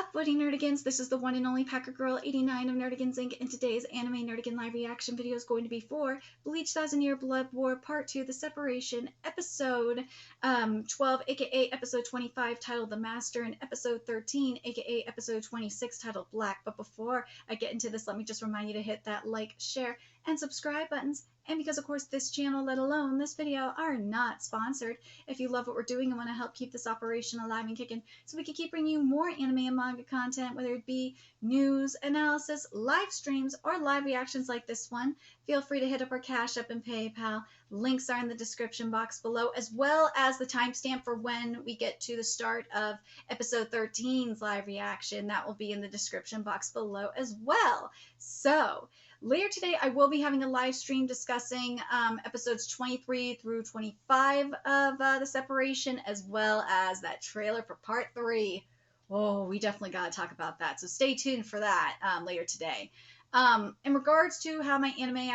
up, Woody Nerdigans? This is the one and only Packer Girl 89 of Nerdigans Inc. And today's anime Nerdigan live reaction video is going to be for Bleach 1000-Year Blood War Part 2, The Separation, Episode 12, aka Episode 25, titled The Master, and Episode 13, aka Episode 26, titled Black. But before I get into this, let me just remind you to hit that like, share, and subscribe buttons. And because, of course, this channel, let alone this video, are not sponsored, if you love what we're doing and want to help keep this operation alive and kicking so we can keep bringing you more anime and manga content, whether it be news, analysis, live streams, or live reactions like this one, feel free to hit up our Cash App and PayPal. Links are in the description box below, as well as the timestamp for when we get to the start of Episode 13's live reaction. That will be in the description box below as well. So, later today, I will be having a live stream discussing episodes 23 through 25 of The Separation, as well as that trailer for Part 3. Oh, we definitely got to talk about that, so stay tuned for that later today. In regards to how my anime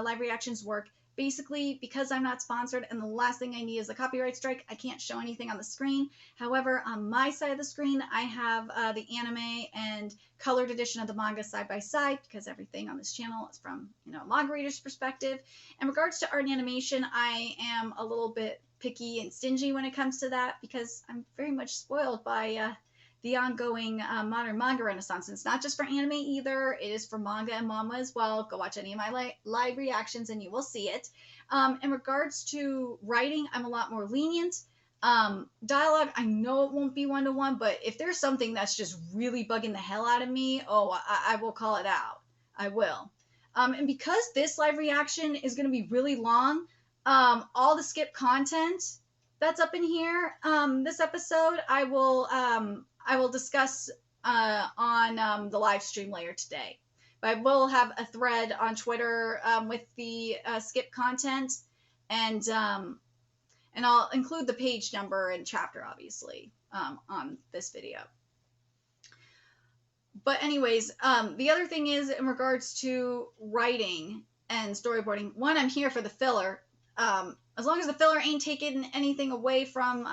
live reactions work, basically, because I'm not sponsored and the last thing I need is a copyright strike, I can't show anything on the screen. However, on my side of the screen, I have the anime and colored edition of the manga side by side, because everything on this channel is from, a manga reader's perspective. In regards to art and animation, I am a little bit picky and stingy when it comes to that, because I'm very much spoiled by the ongoing modern manga renaissance. And it's not just for anime either. It is for manga and manga as well. Go watch any of my live reactions and you will see it. In regards to writing, I'm a lot more lenient. Dialogue, I know it won't be one-to-one, but if there's something that's just really bugging the hell out of me, I will call it out. I will. And because this live reaction is going to be really long, all the skip content that's up in here, this episode, I will discuss on the live stream later today. But I will have a thread on Twitter with the skip content, and I'll include the page number and chapter, obviously, on this video. But anyways, the other thing is, in regards to writing and storyboarding, one, I'm here for the filler. As long as the filler ain't taking anything away from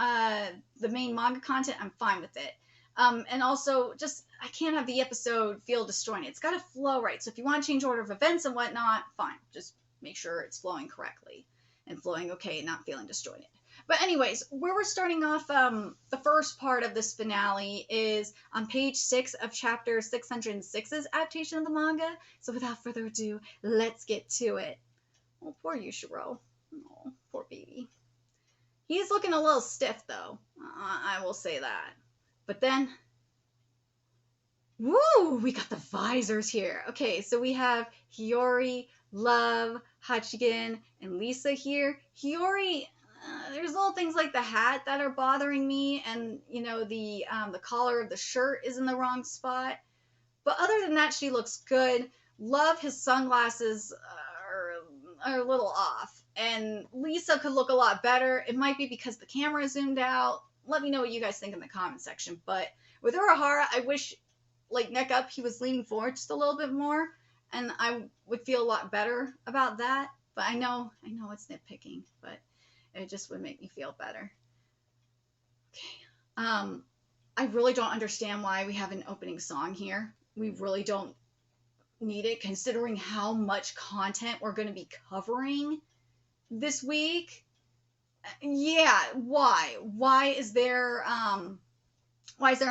the main manga content, I'm fine with it. And also, I can't have the episode feel disjointed. It's got to flow right. So if you want to change order of events and whatnot, fine. Just make sure it's flowing correctly and flowing okay and not feeling disjointed. But anyways, where we're starting off, the first part of this finale is on page 6 of chapter 606's adaptation of the manga. So without further ado, let's get to it. Oh, poor Yushiro. Oh, poor baby. He's looking a little stiff, though. I will say that. But then, woo, we got the visors here. Okay, so we have Hiyori, Love, Hachigen, and Lisa here. Hiyori, there's little things like the hat that are bothering me, and, the collar of the shirt is in the wrong spot. But other than that, she looks good. Love, his sunglasses are a little off. And Lisa could look a lot better. It might be because the camera zoomed out. Let me know what you guys think in the comment section. But with Urahara, I wish, neck up, he was leaning forward just a little bit more. And I would feel a lot better about that. But I know it's nitpicking. But it just would make me feel better. Okay. I really don't understand why we have an opening song here. We really don't need it, considering how much content we're going to be covering this week. Yeah, why? Why is there an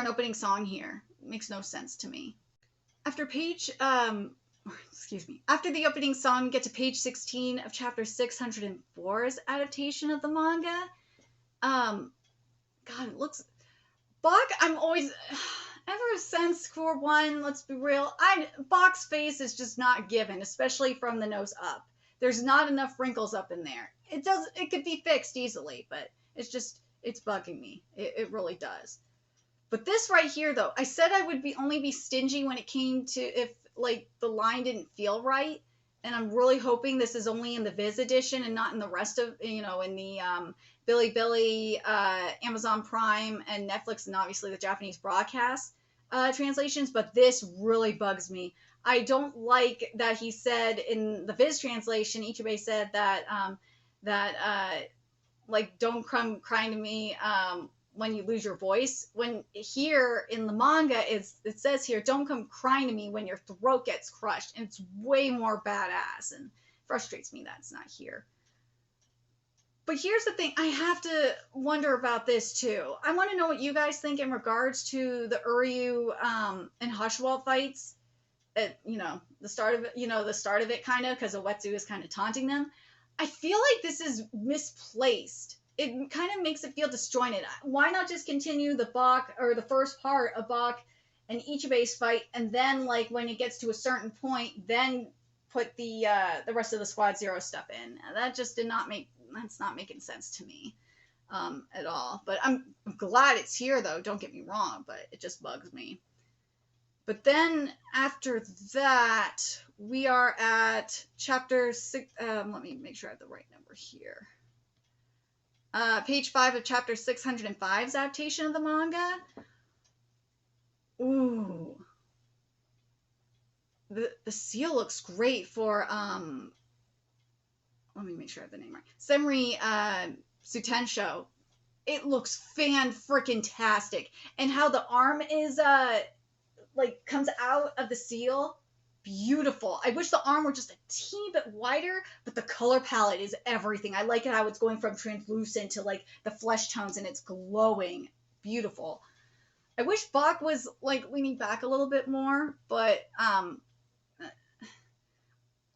opening song here? It makes no sense to me. After after the opening song, we get to page 16 of chapter 604's adaptation of the manga. God, it looks... Bach, I'm always... Ever since Core 1, let's be real, Bach's face is just not given, especially from the nose up. There's not enough wrinkles up in there. It could be fixed easily, but it's bugging me. It really does. But this right here, though, I said I would only be stingy when it came to if, the line didn't feel right. And I'm really hoping this is only in the Viz edition and not in the rest of, in the Bilibili, Amazon Prime, and Netflix, and obviously the Japanese broadcast translations. But this really bugs me. I don't like that he said in the Viz translation, ICHIBE said that, don't come crying to me when you lose your voice. When here in the manga, it says here, don't come crying to me when your throat gets crushed. And it's way more badass and frustrates me that it's not here. But here's the thing, I have to wonder about this too. I want to know what you guys think in regards to the Uryu and YHWACH fights. At, the start of it kind of, because Uetsu is kind of taunting them. I feel like this is misplaced. It kind of makes it feel disjointed. Why not just continue the first part of Bach and Ichibe's fight, and then like when it gets to a certain point, then put the rest of the Squad Zero stuff in? That just that's not making sense to me at all. But I'm glad it's here though. Don't get me wrong, but it just bugs me. But then after that, we are at chapter 6. Let me make sure I have the right number here. Page 5 of chapter 605's adaptation of the manga. Ooh. The seal looks great for, let me make sure I have the name right. Senri Sutensho. It looks fan-freaking-tastic. And how the arm is, comes out of the seal, beautiful. I wish the arm were just a teeny bit wider, but the color palette is everything. I like how it's going from translucent to like the flesh tones, and it's glowing, beautiful. I wish Bach was like leaning back a little bit more, but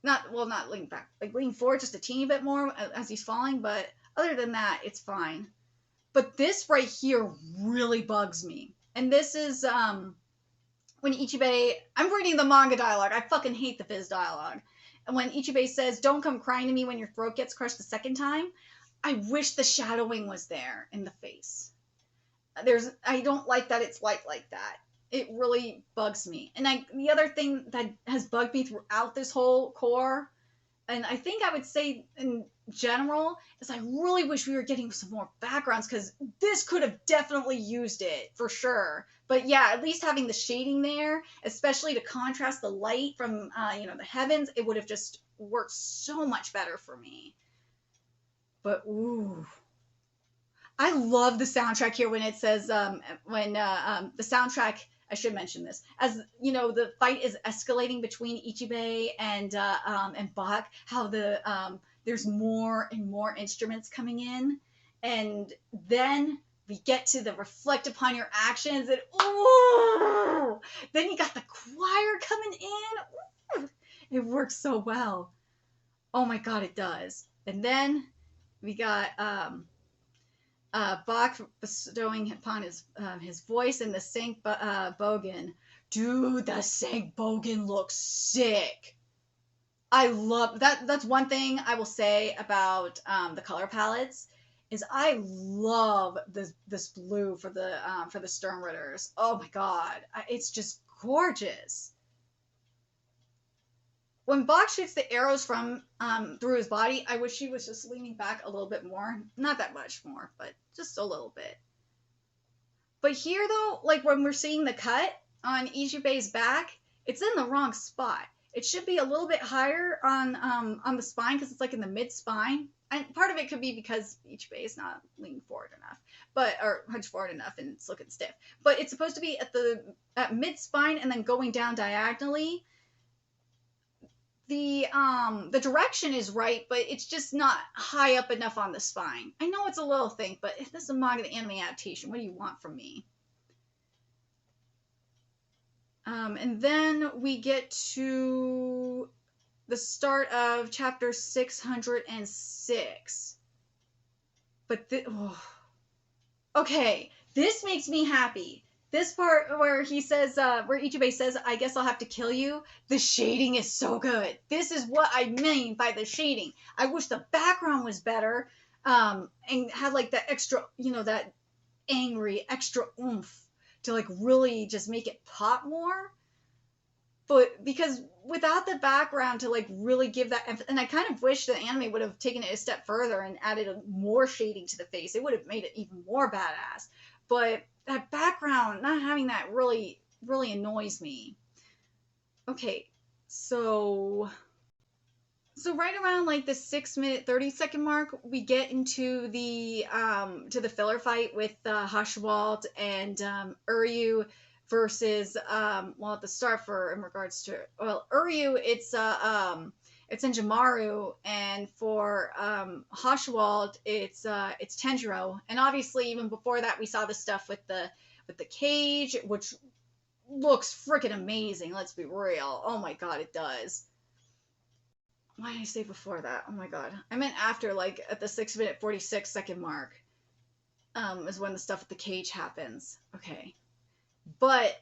not leaning back, like leaning forward just a teeny bit more as he's falling. But other than that, it's fine. But this right here really bugs me, and this is when Ichibe, I'm reading the manga dialogue. I fucking hate the Fizz dialogue. And when Ichibe says, don't come crying to me when your throat gets crushed the second time, I wish the shadowing was there in the face. I don't like that it's like that. It really bugs me. And the other thing that has bugged me throughout this whole core, and I think I would say in general, is I really wish we were getting some more backgrounds, because this could have definitely used it for sure. But yeah, at least having the shading there, especially to contrast the light from the heavens, it would have just worked so much better for me. But ooh, I love the soundtrack here when it says the soundtrack. I should mention this, as the fight is escalating between Ichibe and Bach, how there's more and more instruments coming in, and then we get to the reflect upon your actions, and ooh, then you got the choir coming in. Ooh, it works so well. Oh my god, it does. And then we got Bach bestowing upon his voice in the Sank Bogen. Dude, the Sank Bogen looks sick. I love that. That's one thing I will say about the color palettes, is I love this blue for the Sturmritters. Oh my god, it's just gorgeous. When Bach shoots the arrows from through his body, I wish he was just leaning back a little bit more. Not that much more, but just a little bit. But here though, like when we're seeing the cut on Ichibe's back, it's in the wrong spot. It should be a little bit higher on the spine, because it's like in the mid spine. And part of it could be because Ichibe is not leaning forward enough, or hunched forward enough, and it's looking stiff. But it's supposed to be at mid spine and then going down diagonally. The direction is right, but it's just not high up enough on the spine. I know it's a little thing, but if this is a manga, the anime adaptation, what do you want from me? And then we get to the start of chapter 606. But okay, this makes me happy. This part where he says, where Ichibe says, I guess I'll have to kill you, the shading is so good. This is what I mean by the shading. I wish the background was better, and had like that extra, that angry extra oomph to like really just make it pop more. But because without the background to like really give that, and I kind of wish the anime would have taken it a step further and added more shading to the face. It would have made it even more badass. But that background, not having that, really, really annoys me. Okay, so So right around like the 6 minute 30-second mark, we get into the to the filler fight with Hushwalt and Uryu versus well, at the start, for in regards to, well, Uryu, it's Injamaru, and for Hushwalt, it's Tenjiro. And obviously even before that we saw the stuff with the cage, which looks freaking amazing, let's be real. Oh my god, it does. Why did I say before that? Oh my god. I meant after, like at the 6 minute 46-second mark, is when the stuff with the cage happens. Okay. But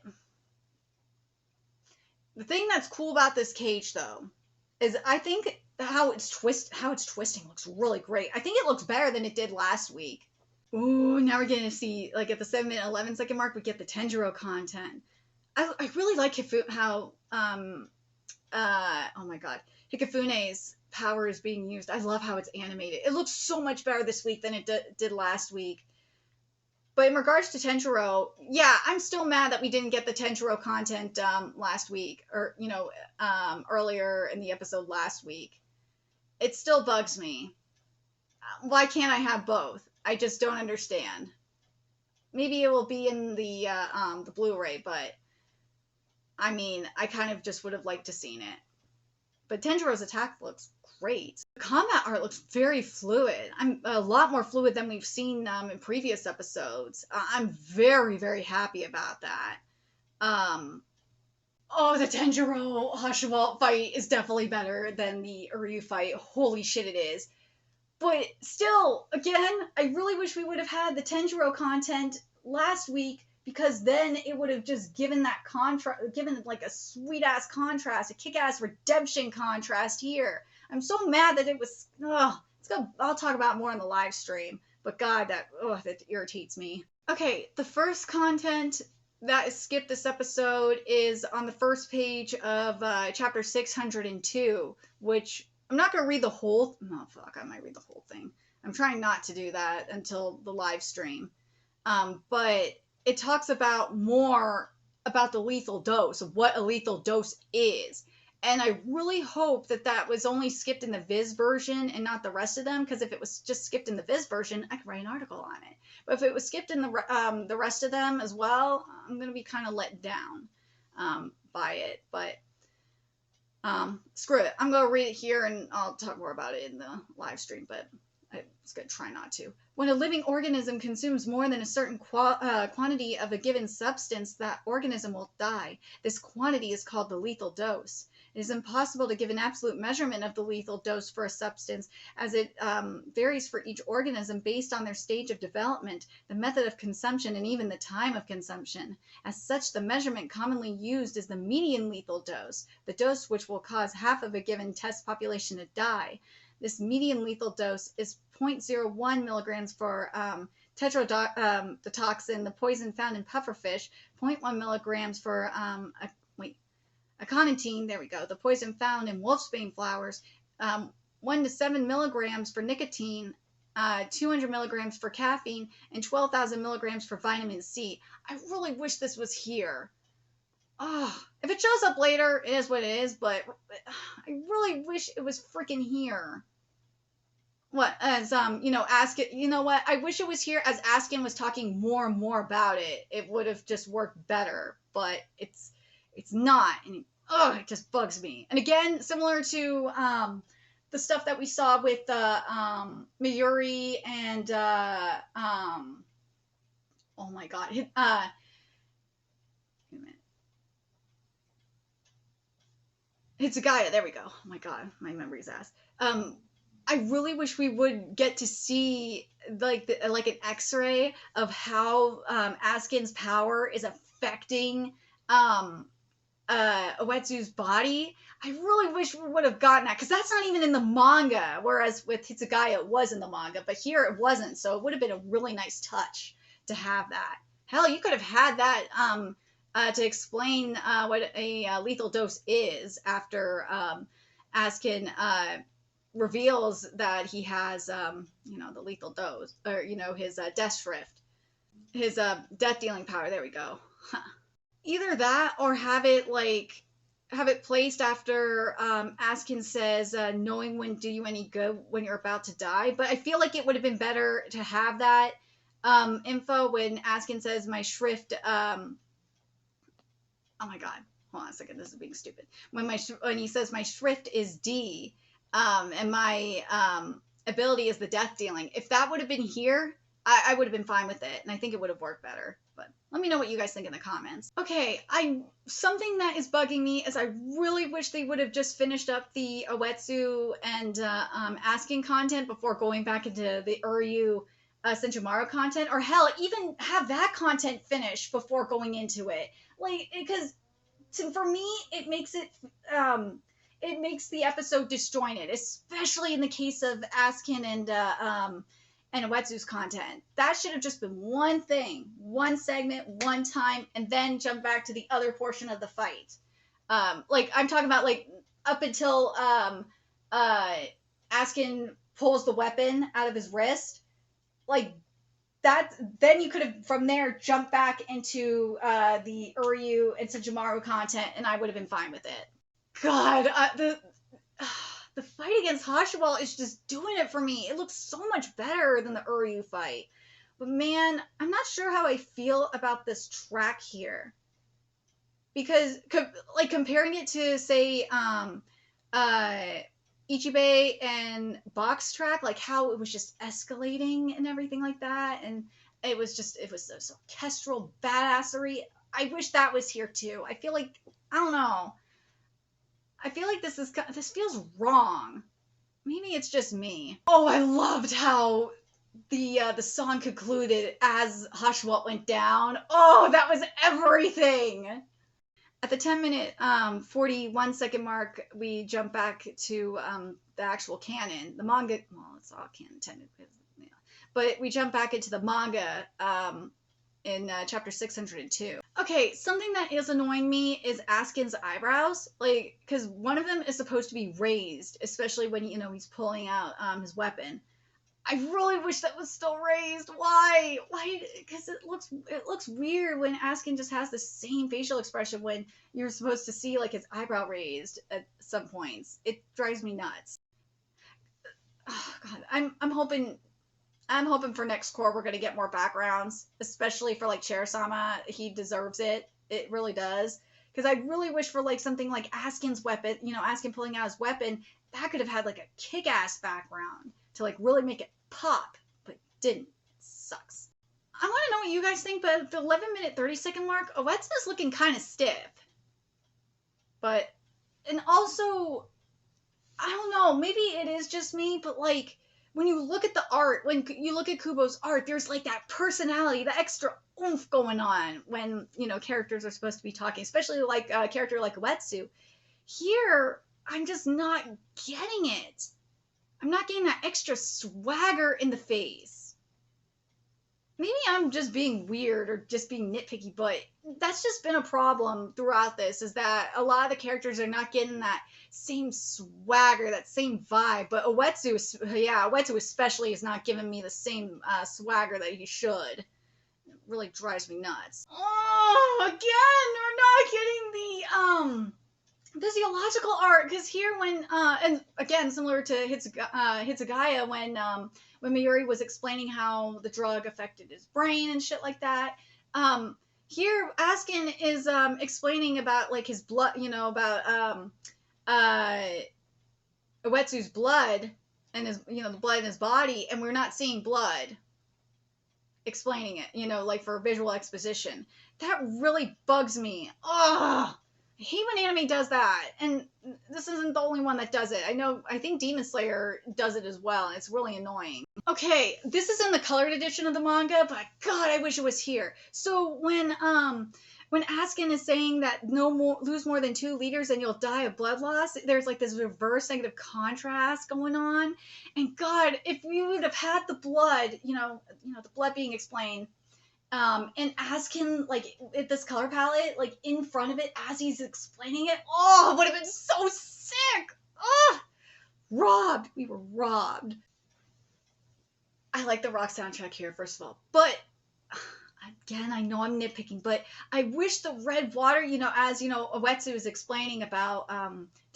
the thing that's cool about this cage though is I think how it's twisting looks really great. I think it looks better than it did last week. Ooh, now we're getting to see, like at the 7 minute 11-second mark, we get the Tenjiro content. I really like how oh my god, Hikafune's power is being used. I love how it's animated. It looks so much better this week than it did last week. But in regards to Tenjiro, yeah, I'm still mad that we didn't get the Tenjiro content last week, or earlier in the episode last week. It still bugs me. Why can't I have both? I just don't understand. Maybe it will be in the Blu-ray, but I mean, I kind of just would have liked to seen it. But Tenjiro's attack looks great. The combat art looks very fluid. I'm a lot more fluid than we've seen in previous episodes. I'm very, very happy about that. Oh, the Tenjiro Hashawalt fight is definitely better than the Uryu fight. Holy shit, it is. But still, again, I really wish we would have had the Tenjiro content last week, because then it would have just given that given like a sweet ass contrast, a kick ass redemption contrast here. I'm so mad that it was. I'll talk about more in the live stream. But God, that irritates me. Okay, the first content that is skipped this episode is on the first page of chapter 602, which I'm not gonna read the whole. No, fuck, I might read the whole thing. I'm trying not to do that until the live stream. But it talks about more about the lethal dose, of what a lethal dose is. And I really hope that was only skipped in the Viz version and not the rest of them, because if it was just skipped in the Viz version, I could write an article on it. But if it was skipped in the rest of them as well, I'm going to be kind of let down by it. But screw it. I'm going to read it here, and I'll talk more about it in the live stream, but I was going to try not to. When a living organism consumes more than a certain quantity of a given substance, that organism will die. This quantity is called the lethal dose. It is impossible to give an absolute measurement of the lethal dose for a substance, as it varies for each organism based on their stage of development, the method of consumption, and even the time of consumption. As such, the measurement commonly used is the median lethal dose, the dose which will cause half of a given test population to die. This median lethal dose is 0.01 milligrams for tetrodotoxin, the poison found in pufferfish, 0.1 milligrams for aconitine, there we go, the poison found in wolfsbane flowers, 1 to 7 milligrams for nicotine, 200 milligrams for caffeine, and 12,000 milligrams for vitamin C. I really wish this was here. Oh, if it shows up later, it is what it is, but I really wish it was freaking here. What, as, Askin, you know what, I wish it was here as Askin was talking more and more about it. It would have just worked better, but it's not, and it just bugs me. And again, similar to, the stuff that we saw with, Mayuri and, oh my god, wait a minute. Hitsugaya, there we go. Oh my god, my memory's ass. I really wish we would get to see like an X-ray of how Askin's power is affecting Uetsu's body. I really wish we would have gotten that, because that's not even in the manga, whereas with Hitsugaya it was in the manga, but here it wasn't, so it would have been a really nice touch to have that. Hell, you could have had that to explain what a lethal dose is after Askin reveals that he has, the lethal dose, or, his death shrift, his death dealing power. There we go. Either that, or have it like have it placed after Askin says, knowing wouldn't do you any good when you're about to die. But I feel like it would have been better to have that info when Askin says my shrift. Oh my god, hold on a second. This is being stupid. When he says my shrift is D, and my ability is the death dealing. If that would have been here, I would have been fine with it, and I think it would have worked better. But let me know what you guys think in the comments. Okay, something that is bugging me is I really wish they would have just finished up the Uetsu and Asking content before going back into the Uryu Senjumaru content, or hell, even have that content finished before going into it. Like, because for me, it makes the episode disjointed, especially in the case of Askin and Uetsu's content. That should have just been one thing, one segment, one time, and then jump back to the other portion of the fight. Like, I'm talking about, like, up until Askin pulls the weapon out of his wrist. Like, that, then you could have, from there, jumped back into the Uryu and Senjumaru content, and I would have been fine with it. God, the fight against Hashwell is just doing it for me. It looks so much better than the Uryu fight. But man, I'm not sure how I feel about this track here. Because, like, comparing it to, say, ICHIBE and Box track, like how it was just escalating and everything like that. And it was this orchestral badassery. I wish that was here too. I feel like, I don't know. I feel like this feels wrong. Maybe it's just me. Oh, I loved how the song concluded as Hashwat went down. Oh, that was everything. At the 10-minute, 41-second mark, we jump back to the actual canon. The manga, well, it's all canon technically, yeah. But we jump back into the manga in chapter 602. Okay, something that is annoying me is Askin's eyebrows. Like, because one of them is supposed to be raised, especially when, he's pulling out his weapon. I really wish that was still raised. Why? Why? Because it looks weird when Askin just has the same facial expression when you're supposed to see, like, his eyebrow raised at some points. It drives me nuts. Oh, God, I'm hoping for next core we're gonna get more backgrounds, especially for, like, Chair-sama. He deserves it. It really does. Because I really wish for, like, something like Askin's weapon, Askin pulling out his weapon, that could have had, like, a kick-ass background to, like, really make it pop, but it didn't. It sucks. I want to know what you guys think, but at the 11-minute 30-second mark, Uetsu's looking kind of stiff. But, and also, I don't know, maybe it is just me, but, like, when you look at the art, when you look at Kubo's art, there's, like, that personality, the extra oomph going on when, characters are supposed to be talking, especially, like, a character like Uetsu. Here, I'm just not getting it. I'm not getting that extra swagger in the face. Maybe I'm just being weird or just being nitpicky, but that's just been a problem throughout this, is that a lot of the characters are not getting that same swagger, that same vibe. But Uetsu especially is not giving me the same swagger that he should. It really drives me nuts. Oh, again, we're not getting the physiological art, because here when and again similar to Hitsugaya when Mayuri was explaining how the drug affected his brain and shit like that, here Askin is explaining about, like, his blood, about Uetsu's blood and his the blood in his body, and we're not seeing blood, explaining it, like, for visual exposition. That really bugs me. Ugh. I hate when anime does that, and this isn't the only one that does it. I think Demon Slayer does it as well, and it's really annoying. Okay, this is in the colored edition of the manga, but God, I wish it was here. So when Askin is saying that lose more than 2 liters and you'll die of blood loss, there's, like, this reverse negative contrast going on, and God, if we would have had the blood, the blood being explained, and Askin, like, with this color palette, like, in front of it as he's explaining it, oh, it would have been so sick. Oh, robbed. We were robbed. I like the rock soundtrack here, first of all, but I again, I know I'm nitpicking, but I wish the red water, as Uetsu is explaining about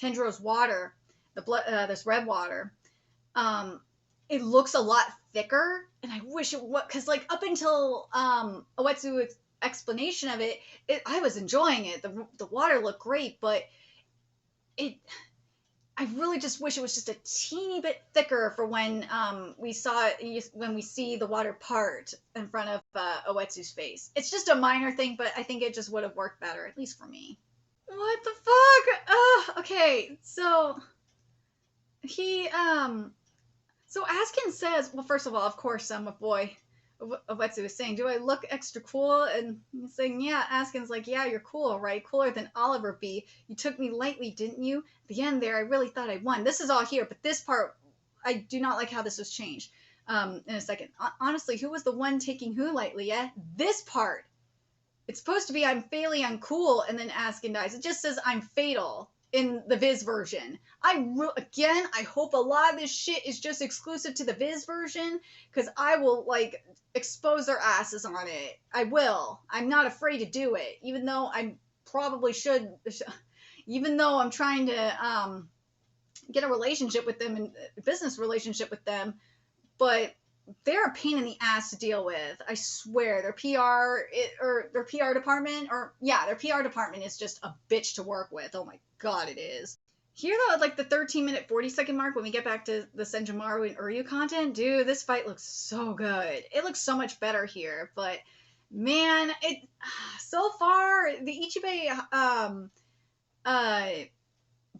Tenjiro's water, this red water, um, it looks a lot thicker, and I wish it was, because like up until Uetsu's explanation of it, I was enjoying it. The water looked great, but it. I really just wish it was just a teeny bit thicker for when we see the water part in front of Uetsu's face. It's just a minor thing, but I think it just would have worked better, at least for me. What the fuck? Okay, so so Askin says, well, first of all, of course, my boy Uetsu is saying, do I look extra cool? And he's saying, yeah. Askin's like, yeah, you're cool, right? Cooler than I'll ever be. You took me lightly, didn't you? At the end there, I really thought I won. This is all here, but this part, I do not like how this was changed. In a second. Honestly, who was the one taking who lightly, eh? This part. It's supposed to be I'm fairly uncool, and then Askin dies. It just says I'm fatal in the Viz version. I hope a lot of this shit is just exclusive to the Viz version, because I will, like, expose their asses on it. I will. I'm not afraid to do it, even though I probably should, even though I'm trying to get a relationship with them, and a business relationship with them, but they're a pain in the ass to deal with. I swear, their PR department, their PR department is just a bitch to work with. Oh my god, it is. Here though, at like the 13-minute 40-second mark, when we get back to the Senjomaru and Uryu content, dude, this fight looks so good. It looks so much better here, but man, so far the Ichibe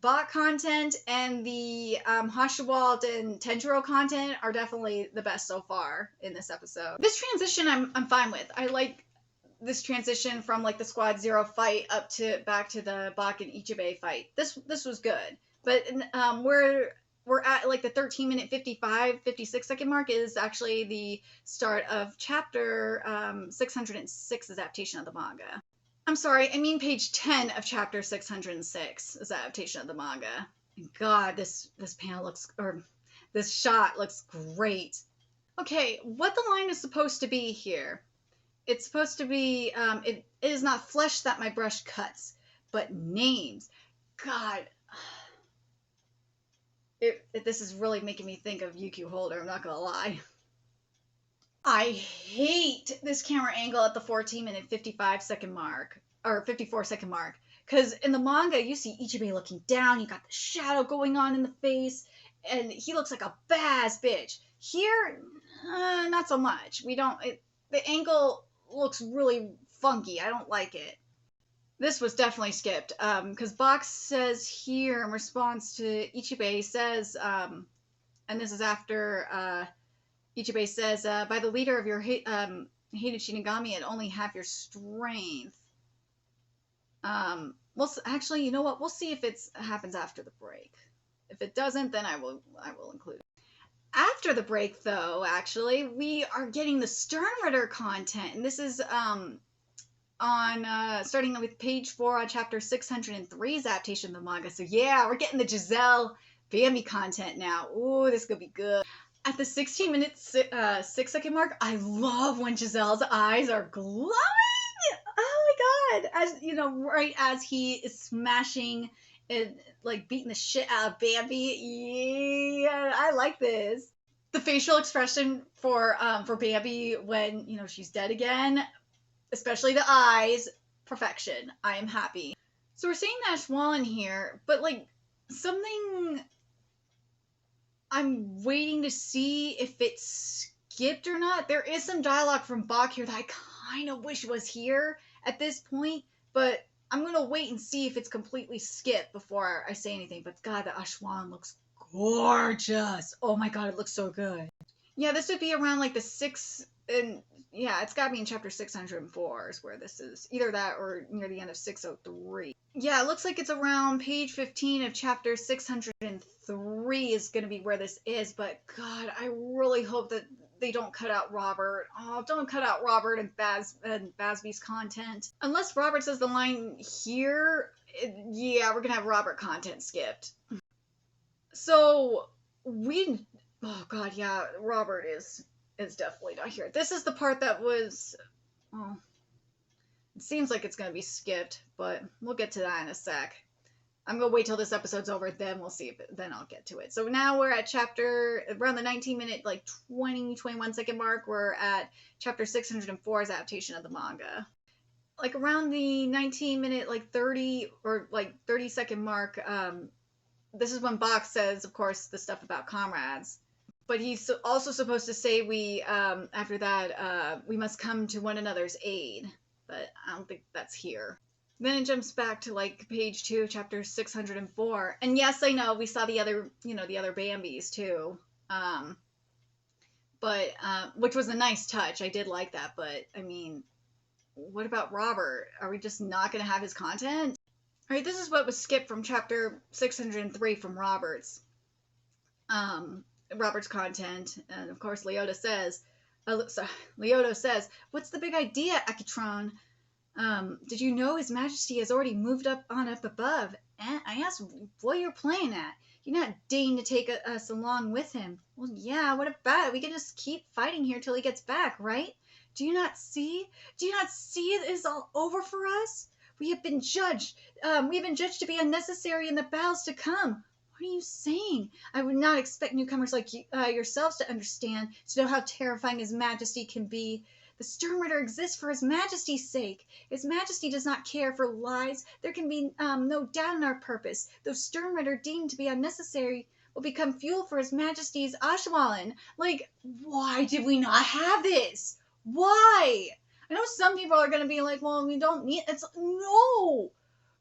bot content and the Hashawalt and Tenjiro content are definitely the best so far in this episode. This transition I'm fine with. I like this transition from like the Squad Zero fight back to the Bach and Ichibe fight. This was good. But we're at like the 13-minute 56-second mark is actually the start of chapter 606's adaptation of the manga. I'm sorry, I mean page 10 of chapter 606 is adaptation of the manga. God, this shot looks great. Okay, what the line is supposed to be here? It's supposed to be, it is not flesh that my brush cuts, but names. God. This is really making me think of UQ Holder, I'm not gonna lie. I hate this camera angle at the 14-minute 55-second mark, or 54-second mark. Because in the manga, you see Ichibe looking down, you got the shadow going on in the face, and he looks like a badass bitch. Here, not so much. The angle looks really funky. I don't like it. This was definitely skipped, because Box says here in response to Ichibe, says, and this is after Ichibe says, by the leader of your hated Shinigami at only half your strength. Actually, you know what? We'll see if it happens after the break. If it doesn't, then I will include it. After the break, though, actually, we are getting the Sternritter content, and this is on starting with page 4 on chapter 603's adaptation of the manga. So yeah, we're getting the Giselle Bambi content now. Ooh, this is gonna be good. At the 16-minute 6-second mark, I love when Giselle's eyes are glowing. Oh my god! As you know, right as he is smashing and like beating the shit out of Bambi. Yeah, I like this. The facial expression for Bambi when she's dead again, especially the eyes, perfection. I am happy. So we're seeing Nash Wallen here, but like something I'm waiting to see if it's skipped or not. There is some dialogue from Bach here that I kind of wish was here at this point, but I'm going to wait and see if it's completely skipped before I say anything. But God, the Ashwan looks gorgeous. Oh my God, it looks so good. Yeah, this would be around like the 6, and yeah, it's got to be in chapter 604 is where this is. Either that or near the end of 603. Yeah, it looks like it's around page 15 of chapter 603 is going to be where this is. But God, I really hope that they don't cut out Robert. Oh, don't cut out Robert and Basby's content. Unless Robert says the line here, yeah, we're going to have Robert content skipped. So, oh God, yeah, Robert is definitely not here. This is the part that was well, it seems like it's going to be skipped, but we'll get to that in a sec. I'm going to wait till this episode's over, then we'll see if then I'll get to it. So now we're at chapter, around the 19-minute, like 21 second mark, we're at chapter 604's adaptation of the manga. Like around the 19-minute, like 30 or like 30-second mark, this is when Bach says, of course, the stuff about comrades. But he's also supposed to say after that, we must come to one another's aid. But I don't think that's here. Then it jumps back to like page 2, chapter 604. And yes, I know we saw the other Bambis too. But which was a nice touch. I did like that. But I mean, what about Robert? Are we just not going to have his content? All right, this is what was skipped from chapter 603 from Robert's content. And of course, Leoto says, "What's the big idea, Akitron? Did you know His Majesty has already moved up above?" And I asked what you're playing at. You're not deigning to take us along with him. Well, yeah, what about it? We can just keep fighting here till he gets back, right? Do you not see? It is all over for us? We have been judged. To be unnecessary in the battles to come. What are you saying? I would not expect newcomers like yourselves to understand, to know how terrifying His Majesty can be. The Sternritter exists for His Majesty's sake. His Majesty does not care for lies. There can be no doubt in our purpose. Those Sternritter deemed to be unnecessary will become fuel for His Majesty's Ashwallen. Like, why did we not have this? Why? I know some people are going to be like, well, we don't need... It's no!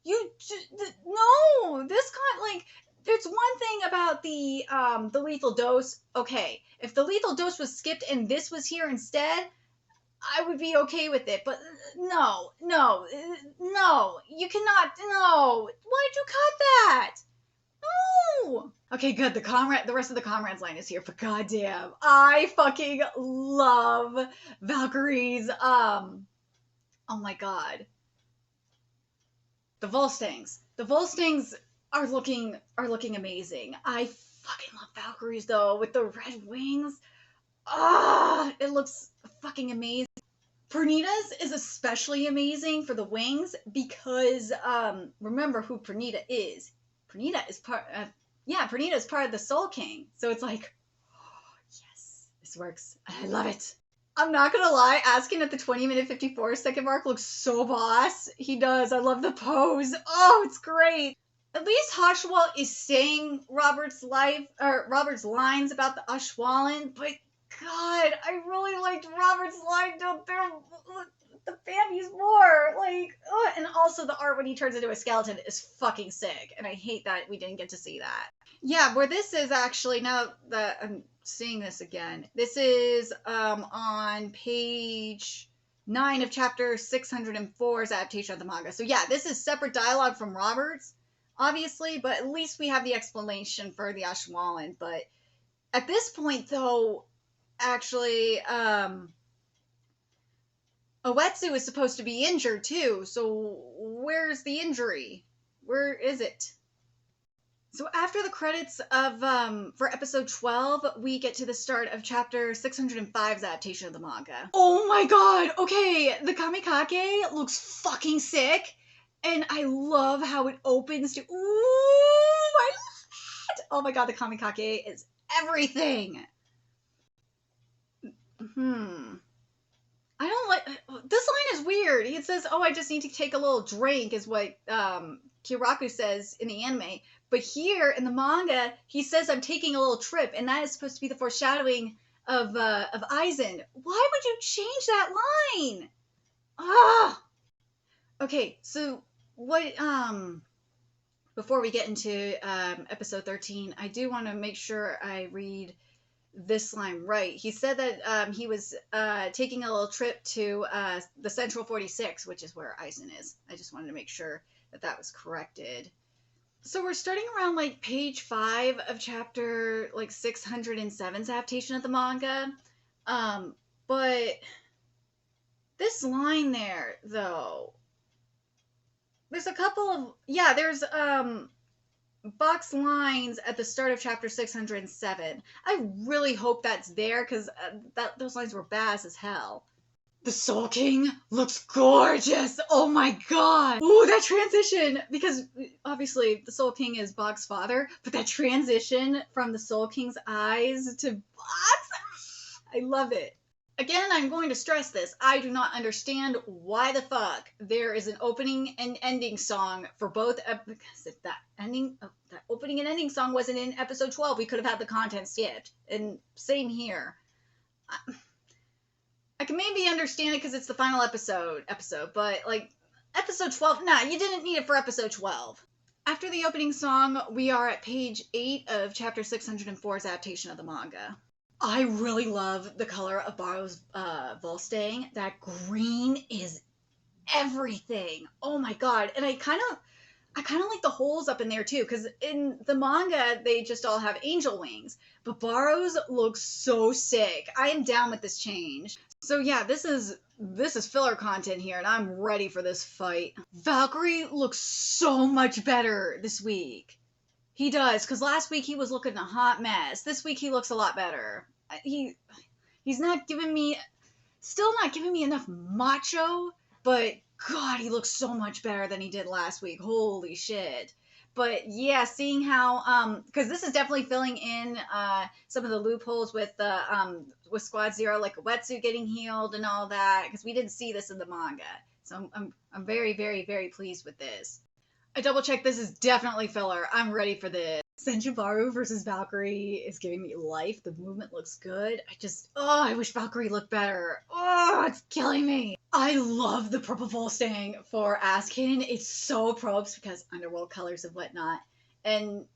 No! This kind, like... There's one thing about the lethal dose. Okay, if the lethal dose was skipped and this was here instead, I would be okay with it. But no, you cannot. No, why'd you cut that? No. Okay, good. The rest of the comrades line is here. But goddamn, I fucking love Valkyrie's. Oh my god. The Volstangs. Are looking amazing. I fucking love Valkyries though, with the red wings. It looks fucking amazing. Pernita's is especially amazing for the wings because remember who Pernita is. Pernita is part of the Soul King. So it's like, oh, yes, this works. I love it. I'm not gonna lie, Askin at the 20-minute 54-second mark looks so boss. He does. I love the pose. Oh, it's great. At least Hashwal is saying Robert's lines about the Ashwallen, but God, I really liked Robert's line out there. The Bambi's more like, and also the art when he turns into a skeleton is fucking sick, and I hate that we didn't get to see that. Yeah, where this is actually, now that I'm seeing this again, this is on page 9 of chapter 604's adaptation of the manga. So yeah, this is separate dialogue from Robert's, obviously, but at least we have the explanation for the Ashwallen. But at this point, though, actually, Uetsu is supposed to be injured, too. So where's the injury? Where is it? So after the credits of for episode 12, we get to the start of chapter 605's adaptation of the manga. Oh my god! Okay, the Kamikake looks fucking sick. And I love how it opens to, ooh, I love that. Oh my god, the Kamikake is everything. I don't like, this line is weird. He says, oh, I just need to take a little drink, is what Kiraku says in the anime. But here in the manga, he says, I'm taking a little trip, and that is supposed to be the foreshadowing of Aizen. Why would you change that line? Okay, so what, before we get into episode 13, I do want to make sure I read this line right. He said that he was taking a little trip to the Central 46, which is where Aizen is. I just wanted to make sure that that was corrected. So we're starting around like page 5 of chapter like 607's adaptation of the manga. But this line there, though, there's a couple of, yeah, there's box lines at the start of chapter 607. I really hope that's there, because those lines were badass as hell. The Soul King looks gorgeous. Oh my god. Ooh, that transition, because obviously the Soul King is Bog's father, but that transition from the Soul King's eyes to Bog's, I love it. Again, I'm going to stress this. I do not understand why the fuck there is an opening and ending song for both. Because if that opening and ending song wasn't in episode 12, we could have had the content skipped. And same here. I can maybe understand it because it's the final episode, but like episode 12, nah, you didn't need it for episode 12. After the opening song, we are at page 8 of chapter 604's adaptation of the manga. I really love the color of Baro's Volstang. That green is everything. Oh my god. And I kind of like the holes up in there too, because in the manga they just all have angel wings, but Baro's looks so sick. I am down with this change. So yeah, this is filler content here, and I'm ready for this fight. Valkyrie looks so much better this week. He does, because last week he was looking a hot mess. This week he looks a lot better. He's still not giving me enough macho, but God, he looks so much better than he did last week. Holy shit. But yeah, seeing how, because this is definitely filling in some of the loopholes with Squad Zero, like a wetsuit getting healed and all that, because we didn't see this in the manga. So I'm very, very, very pleased with this. I double checked. This is definitely filler. I'm ready for this. Senjubaru versus Valkyrie is giving me life. The movement looks good. I wish Valkyrie looked better. Oh, it's killing me. I love the purple Volstang for Askin. It's so probes because underworld colors and whatnot. And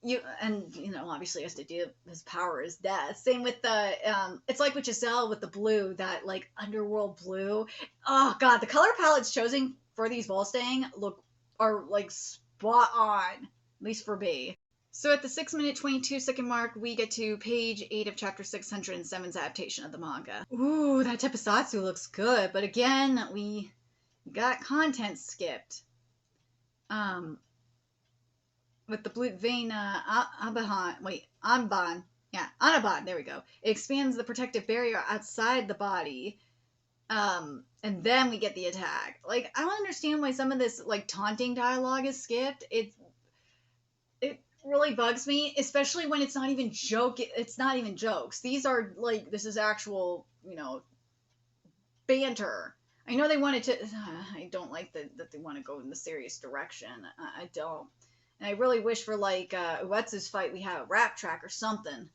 obviously has to do, his power is death. Same with the, it's like with Giselle with the blue, that like underworld blue. Oh God, the color palettes chosen for these Volstang are like spot on, at least for me. So at the 6-minute 22-second mark, we get to page 8 of chapter 607's adaptation of the manga. Ooh, that Teppasatsu looks good, but again, we got content skipped. With the blue vein, Anban. Yeah, Anaban, there we go. It expands the protective barrier outside the body. And then we get the attack. Like, I don't understand why some of this, like, taunting dialogue is skipped. It really bugs me, especially when it's not even jokes. These are like, this is actual, banter. I know they wanted to, I don't like that they want to go in the serious direction. I don't. And I really wish for like Uetsu's fight we have a rap track or something.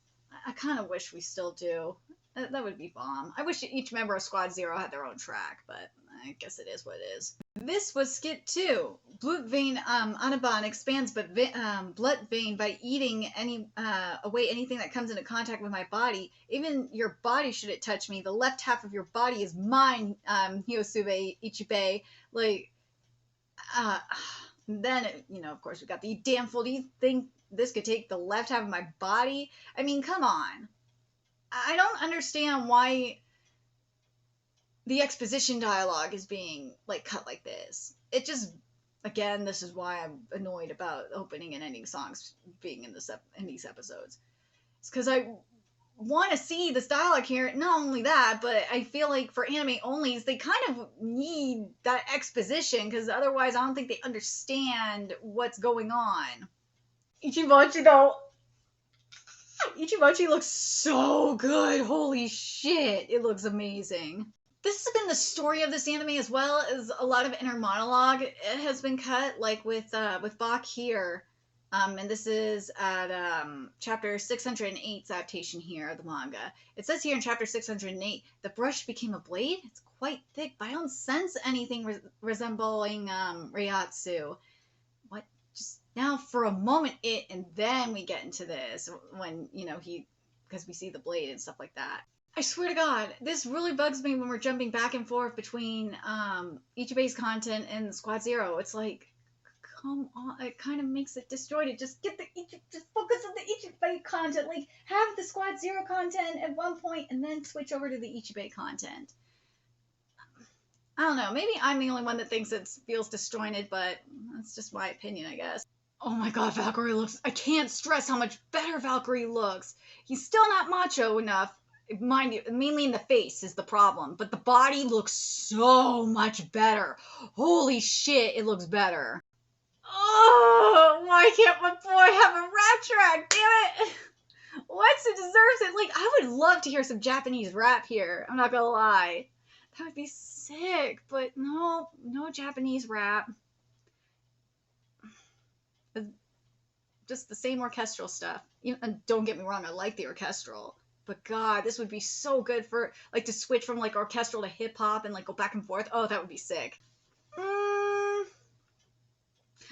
I kind of wish we still do. That would be bomb. I wish each member of Squad Zero had their own track, but I guess it is what it is. This was skit 2. Blood vein Anaban expands blood vein by eating away anything that comes into contact with my body. Even your body, should it touch me. The left half of your body is mine, Hyosube Ichibe. Like, then, of course, we got the damn fool. Do you think this could take the left half of my body? I mean, come on. I don't understand why the exposition dialogue is being like cut like this. It just, again, this is why I'm annoyed about opening and ending songs being in these episodes. It's because I want to see this dialogue here. Not only that, but I feel like for anime onlys, they kind of need that exposition, because otherwise I don't think they understand what's going on. Ichibachi though. Ichibachi looks so good. Holy shit. It looks amazing. This has been the story of this anime, as well as a lot of inner monologue. It has been cut, like with Bach here. And this is at chapter 608's adaptation here of the manga. It says here in chapter 608, the brush became a blade. It's quite thick, but I don't sense anything resembling Reiatsu. What? Just now for a moment and then we get into this when, because we see the blade and stuff like that. I swear to God, this really bugs me when we're jumping back and forth between Ichibe's content and Squad Zero. It's like, come on, it kind of makes it disjointed. Just focus on the Ichibe content. Like, have the Squad Zero content at one point and then switch over to the Ichibe content. I don't know, maybe I'm the only one that thinks it feels disjointed, but that's just my opinion, I guess. Oh my God, Valkyrie looks, I can't stress how much better Valkyrie looks. He's still not macho enough. mind you, mainly in the face is the problem, but the body looks so much better. Holy shit, it looks better. Oh, why can't my boy have a rap track? Damn it! Wex deserves it. Like, I would love to hear some Japanese rap here. I'm not gonna lie. That would be sick, but no Japanese rap. Just the same orchestral stuff. And don't get me wrong, I like the orchestral. But God, this would be so good for, like, to switch from, like, orchestral to hip-hop and, like, go back and forth. Oh, that would be sick. I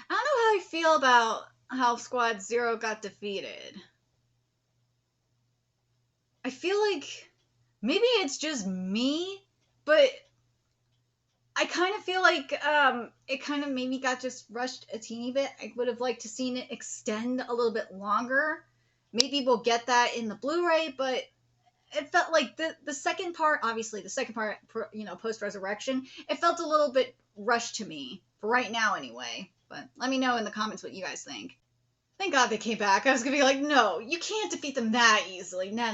don't know how I feel about how Squad Zero got defeated. I feel like maybe it's just me, but I kind of feel like it kind of maybe got just rushed a teeny bit. I would have liked to seen it extend a little bit longer. Maybe we'll get that in the Blu-ray, but it felt like the second part, obviously the second part, post Resurrection, it felt a little bit rushed to me for right now anyway. But let me know in the comments what you guys think. Thank God they came back. I was gonna be like, no, you can't defeat them that easily. Nah.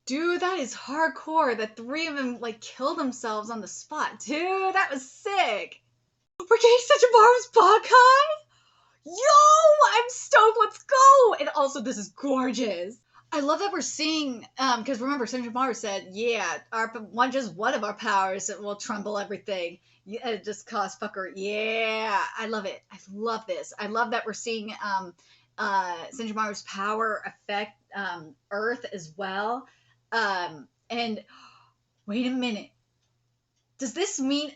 Dude, that is hardcore that 3 of them, like, kill themselves on the spot. Dude, that was sick. We're getting Senjomaru's Bankai? Yo, I'm stoked. Let's go. And also, this is gorgeous. I love that we're seeing, because remember, Senjomaru said, yeah, just one of our powers will trumble everything. Yeah, it just cause fucker. Yeah, I love it. I love this. I love that we're seeing Senjomaru's power affect Earth as well. And wait a minute. Does this mean,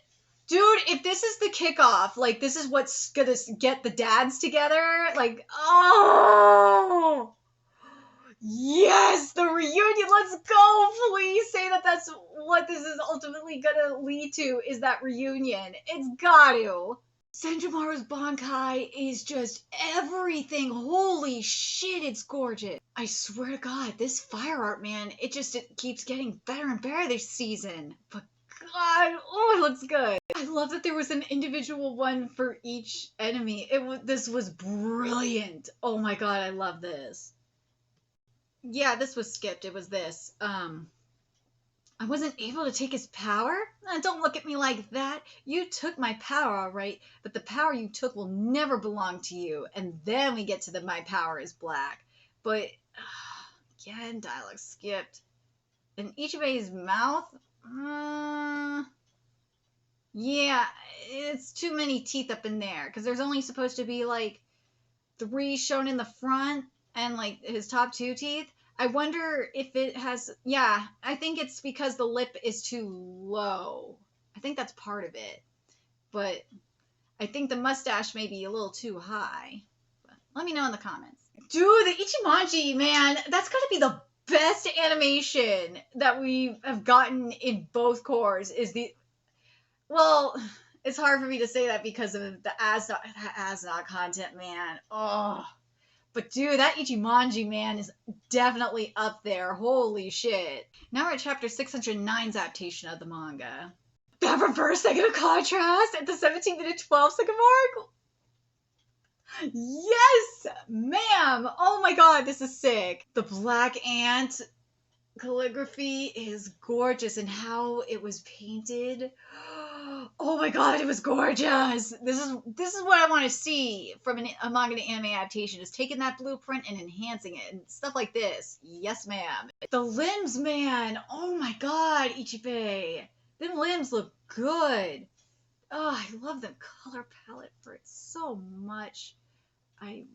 dude, if this is the kickoff, like, this is what's gonna get the dads together, like, oh, yes, the reunion, let's go, please say that that's what this is ultimately gonna lead to, is that reunion. It's got to. Senjomaru's Bankai is just everything. Holy shit, it's gorgeous. I swear to God, this fire art, man, it keeps getting better and better this season. But God, oh, it looks good. I love that there was an individual one for each enemy. This was brilliant. Oh my God, I love this. Yeah, this was skipped. It was this. I wasn't able to take his power? Don't look at me like that. You took my power, all right, but the power you took will never belong to you. And then we get to the my power is black. But, again, dialogue skipped. In ICHIBE's mouth? Yeah, it's too many teeth up in there. Because there's only supposed to be, like, 3 shown in the front and, like, his top 2 teeth. I wonder if it has, yeah, I think it's because the lip is too low. I think that's part of it. But I think the mustache may be a little too high. But let me know in the comments. Dude, the Ichimonji, man, that's gotta be the best animation that we have gotten in both cores is well, it's hard for me to say that because of the Asdot content, man. Oh. But dude, that Ichimonji, man, is definitely up there. Holy shit. Now we're at chapter 609's adaptation of the manga. That reverse second of contrast at the 17-minute 12-second mark? Yes, ma'am. Oh my God, this is sick. The Black Ant calligraphy is gorgeous, and how it was painted. Oh my God, it was gorgeous. This is what I want to see from a manga to anime adaptation, is taking that blueprint and enhancing it and stuff like this. Yes, ma'am. The limbs, man. Oh my God, Ichibe. Them limbs look good. Oh, I love the color palette for it so much. The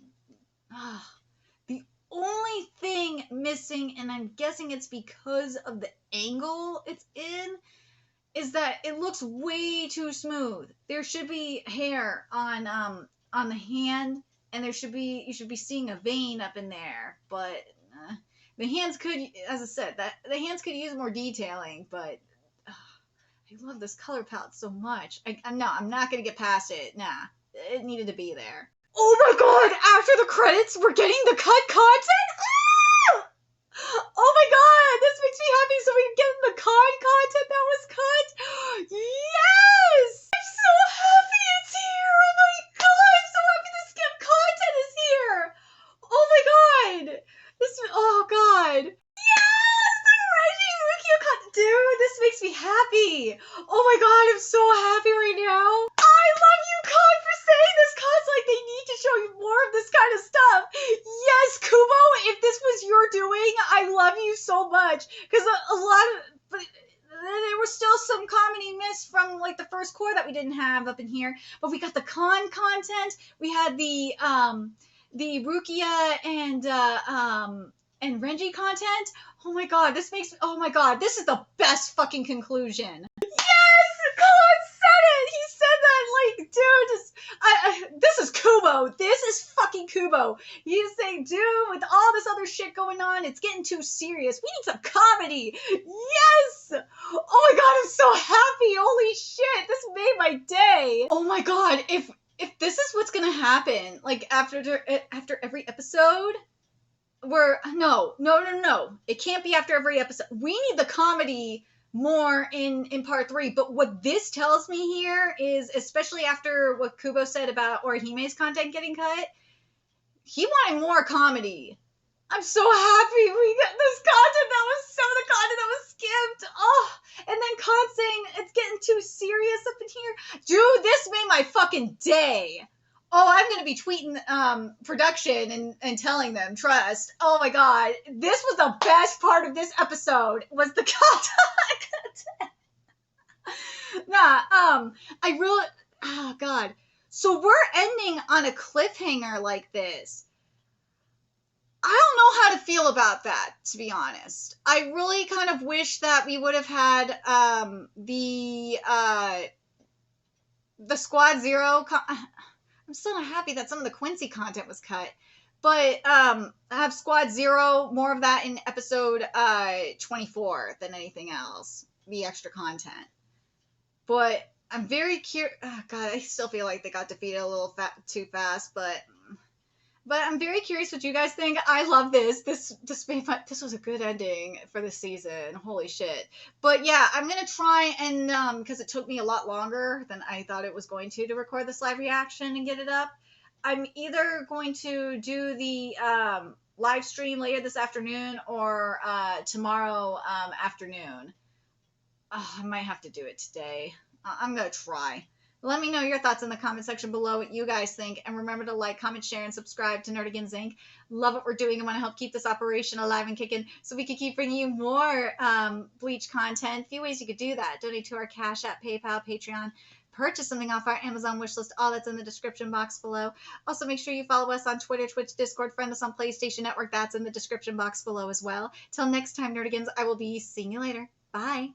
only thing missing, and I'm guessing it's because of the angle it's in, is that it looks way too smooth. There should be hair on the hand, and you should be seeing a vein up in there. But the hands could, as I said, the hands could use more detailing. But I love this color palette so much. I'm not gonna get past it. Nah, it needed to be there. Oh my God! After the credits, we're getting the cut content. Ah! Oh my God, this makes me happy. So we get the content that was cut. Yes! I'm so happy it's here. Oh my God, I'm so happy the skip content is here. Oh my God. Oh God. Yes! that we didn't have up in here. But we got the content. We had the Rukia and Renji content. Oh my god, this is the best fucking conclusion. Yes! Colin said it! He said that, like, dude, this is Kubo. This is fucking Kubo. He's saying, dude, with all this other shit going on, it's getting too serious. We need some comedy. Yes! Oh my god, I'm so happy. Holy shit, this made my day. Oh my god, if this is what's gonna happen, like, after every episode, no. It can't be after every episode. We need the comedy more in part 3. But what this tells me here is, especially after what Kubo said about Orihime's content getting cut, he wanted more comedy. I'm so happy we got this content. That was some of the content that was skipped. Oh, and then Khan saying it's getting too serious up in here. Dude, this made my fucking day. Oh, I'm going to be tweeting production and telling them, trust. Oh my god, this was the best part of this episode, was the content. I really, oh god. So we're ending on a cliffhanger like this. I don't know how to feel about that, to be honest. I really kind of wish that we would have had the Squad Zero. I'm still not happy that some of the Quincy content was cut, but have Squad Zero, more of that in episode 24 than anything else, the extra content. But I'm very curious. Oh, God, I still feel like they got defeated a little too fast, but I'm very curious what you guys think. I love this. This was a good ending for this season. Holy shit. But yeah, I'm going to try and, because it took me a lot longer than I thought it was going to record this live reaction and get it up. I'm either going to do the live stream later this afternoon or tomorrow afternoon. Oh, I might have to do it today. I'm going to try. Let me know your thoughts in the comment section below, what you guys think. And remember to like, comment, share, and subscribe to Nerdigans Inc. Love what we're doing. I want to help keep this operation alive and kicking so we can keep bringing you more Bleach content. A few ways you could do that. Donate to our Cash App, PayPal, Patreon. Purchase something off our Amazon wishlist. All that's in the description box below. Also, make sure you follow us on Twitter, Twitch, Discord. Friend us on PlayStation Network. That's in the description box below as well. Till next time, Nerdigans, I will be seeing you later. Bye.